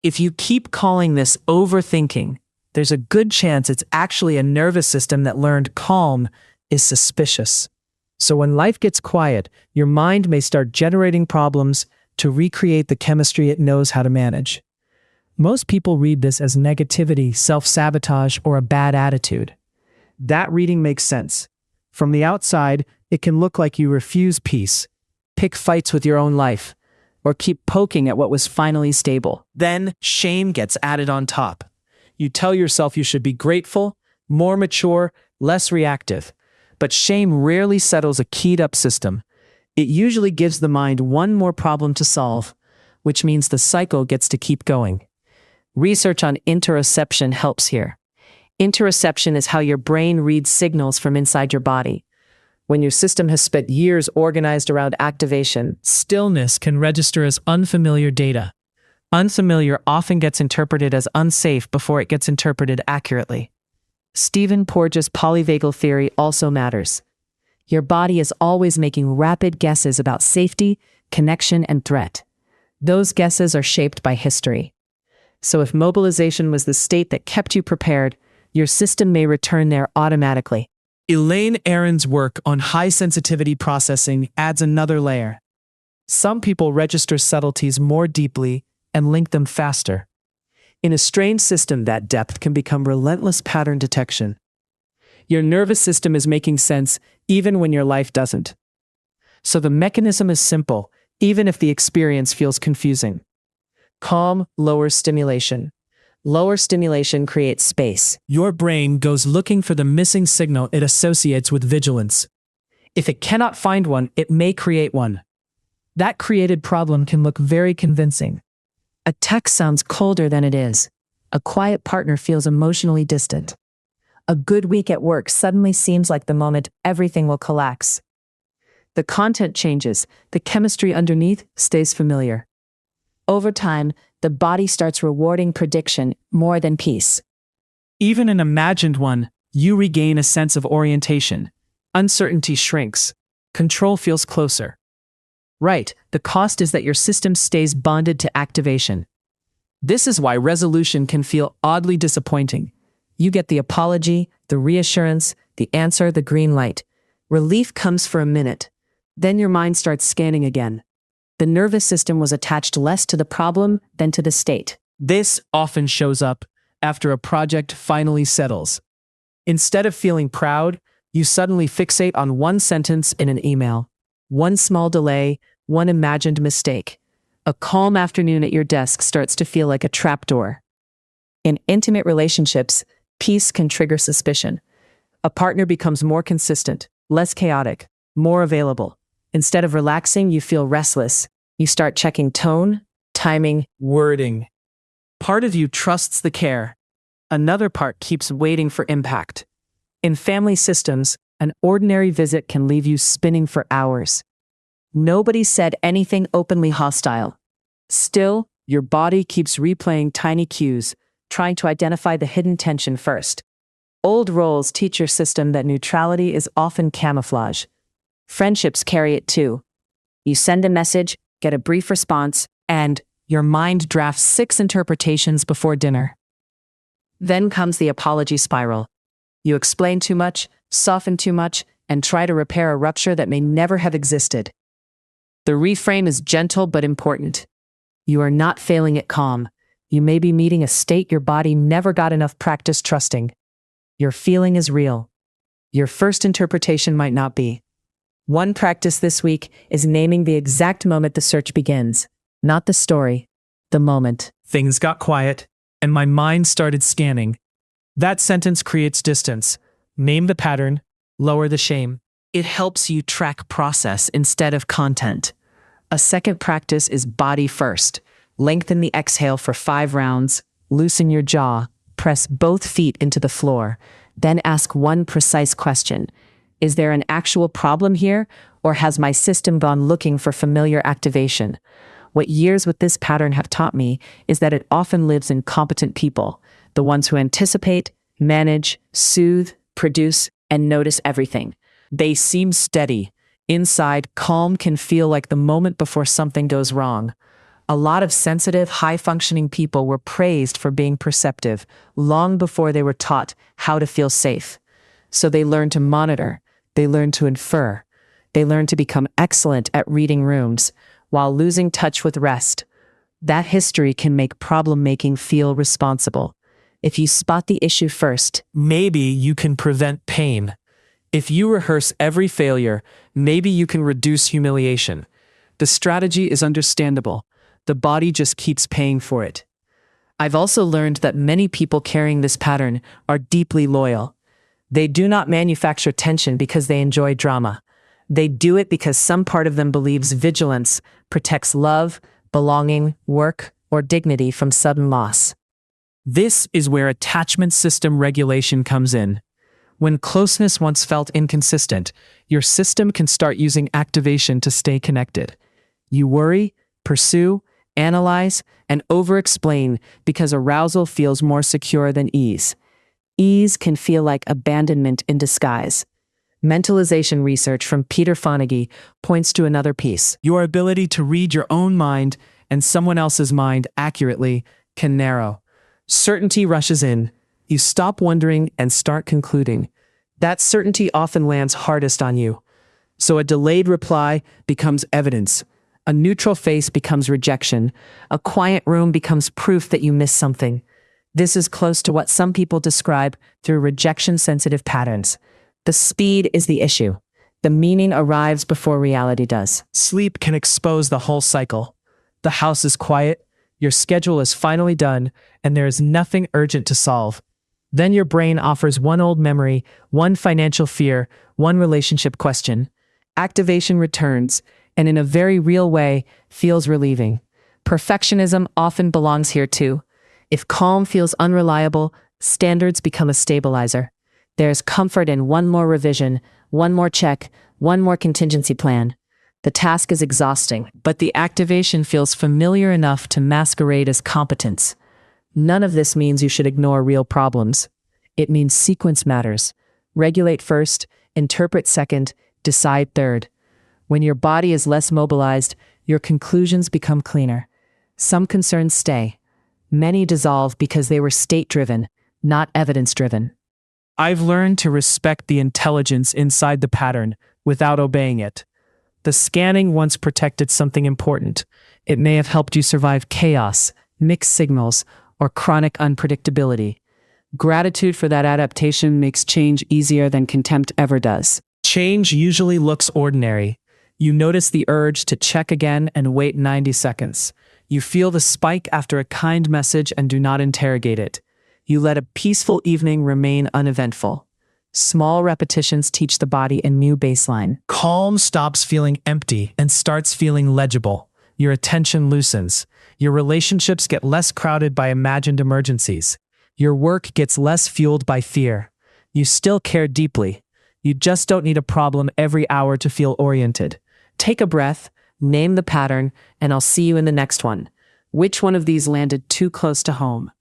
If you keep calling this overthinking, there's a good chance it's actually a nervous system that learned calm is suspicious. So when life gets quiet, your mind may start generating problems to recreate the chemistry it knows how to manage. Most people read this as negativity, self-sabotage, or a bad attitude. That reading makes sense. From the outside, it can look like you refuse peace, pick fights with your own life, or keep poking at what was finally stable. Then, shame gets added on top. You tell yourself you should be grateful, more mature, less reactive. But shame rarely settles a keyed-up system. It usually gives the mind one more problem to solve, which means the cycle gets to keep going. Research on interoception helps here. Interoception is how your brain reads signals from inside your body. When your system has spent years organized around activation, stillness can register as unfamiliar data. Unfamiliar often gets interpreted as unsafe before it gets interpreted accurately. Stephen Porges' polyvagal theory also matters. Your body is always making rapid guesses about safety, connection, and threat. Those guesses are shaped by history. So if mobilization was the state that kept you prepared, your system may return there automatically. Elaine Aron's work on high-sensitivity processing adds another layer. Some people register subtleties more deeply and link them faster. In a strained system, that depth can become relentless pattern detection. Your nervous system is making sense even when your life doesn't. So the mechanism is simple, even if the experience feels confusing. Calm lowers stimulation. Lower stimulation creates space. Your brain goes looking for the missing signal it associates with vigilance. If it cannot find one, it may create one. That created problem can look very convincing. A text sounds colder than it is. A quiet partner feels emotionally distant. A good week at work suddenly seems like the moment everything will collapse. The content changes, the chemistry underneath stays familiar. Over time, the body starts rewarding prediction more than peace. Even an imagined one, you regain a sense of orientation. Uncertainty shrinks. Control feels closer. Right, the cost is that your system stays bonded to activation. This is why resolution can feel oddly disappointing. You get the apology, the reassurance, the answer, the green light. Relief comes for a minute. Then your mind starts scanning again. The nervous system was attached less to the problem than to the state. This often shows up after a project finally settles. Instead of feeling proud, you suddenly fixate on one sentence in an email, one small delay, one imagined mistake. A calm afternoon at your desk starts to feel like a trapdoor. In intimate relationships, peace can trigger suspicion. A partner becomes more consistent, less chaotic, more available. Instead of relaxing, you feel restless. You start checking tone, timing, wording. Part of you trusts the care. Another part keeps waiting for impact. In family systems, an ordinary visit can leave you spinning for hours. Nobody said anything openly hostile. Still, your body keeps replaying tiny cues, trying to identify the hidden tension first. Old roles teach your system that neutrality is often camouflage. Friendships carry it too. You send a message, get a brief response, and your mind drafts 6 interpretations before dinner. Then comes the apology spiral. You explain too much, soften too much, and try to repair a rupture that may never have existed. The reframe is gentle but important. You are not failing at calm. You may be meeting a state your body never got enough practice trusting. Your feeling is real. Your first interpretation might not be. One practice this week is naming the exact moment the search begins. Not the story, the moment. Things got quiet, and my mind started scanning. That sentence creates distance. Name the pattern, lower the shame. It helps you track process instead of content. A second practice is body first. Lengthen the exhale for 5 rounds, loosen your jaw, press both feet into the floor, then ask one precise question. Is there an actual problem here, or has my system gone looking for familiar activation? What years with this pattern have taught me is that it often lives in competent people, the ones who anticipate, manage, soothe, produce, and notice everything. They seem steady. Inside, calm can feel like the moment before something goes wrong. A lot of sensitive, high-functioning people were praised for being perceptive long before they were taught how to feel safe. So they learned to monitor, they learned to infer, they learned to become excellent at reading rooms while losing touch with rest. That history can make problem-making feel responsible. If you spot the issue first, maybe you can prevent pain. If you rehearse every failure, maybe you can reduce humiliation. The strategy is understandable. The body just keeps paying for it. I've also learned that many people carrying this pattern are deeply loyal. They do not manufacture tension because they enjoy drama. They do it because some part of them believes vigilance protects love, belonging, work, or dignity from sudden loss. This is where attachment system regulation comes in. When closeness once felt inconsistent, your system can start using activation to stay connected. You worry, pursue, analyze, and over-explain because arousal feels more secure than ease. Ease can feel like abandonment in disguise. Mentalization research from Peter Fonagy points to another piece. Your ability to read your own mind and someone else's mind accurately can narrow. Certainty rushes in. You stop wondering and start concluding. That certainty often lands hardest on you. So a delayed reply becomes evidence. A neutral face becomes rejection. A quiet room becomes proof that you missed something. This is close to what some people describe through rejection-sensitive patterns. The speed is the issue. The meaning arrives before reality does. Sleep can expose the whole cycle. The house is quiet, your schedule is finally done, and there is nothing urgent to solve. Then your brain offers one old memory, one financial fear, one relationship question. Activation returns, and in a very real way, feels relieving. Perfectionism often belongs here too. If calm feels unreliable, standards become a stabilizer. There's comfort in one more revision, one more check, one more contingency plan. The task is exhausting, but the activation feels familiar enough to masquerade as competence. None of this means you should ignore real problems. It means sequence matters. Regulate first, interpret second, decide third. When your body is less mobilized, your conclusions become cleaner. Some concerns stay. Many dissolve because they were state-driven, not evidence-driven. I've learned to respect the intelligence inside the pattern without obeying it. The scanning once protected something important. It may have helped you survive chaos, mixed signals, or chronic unpredictability. Gratitude for that adaptation makes change easier than contempt ever does. Change usually looks ordinary. You notice the urge to check again and wait 90 seconds. You feel the spike after a kind message and do not interrogate it. You let a peaceful evening remain uneventful. Small repetitions teach the body a new baseline. Calm stops feeling empty and starts feeling legible. Your attention loosens. Your relationships get less crowded by imagined emergencies. Your work gets less fueled by fear. You still care deeply. You just don't need a problem every hour to feel oriented. Take a breath, name the pattern, and I'll see you in the next one. Which one of these landed too close to home?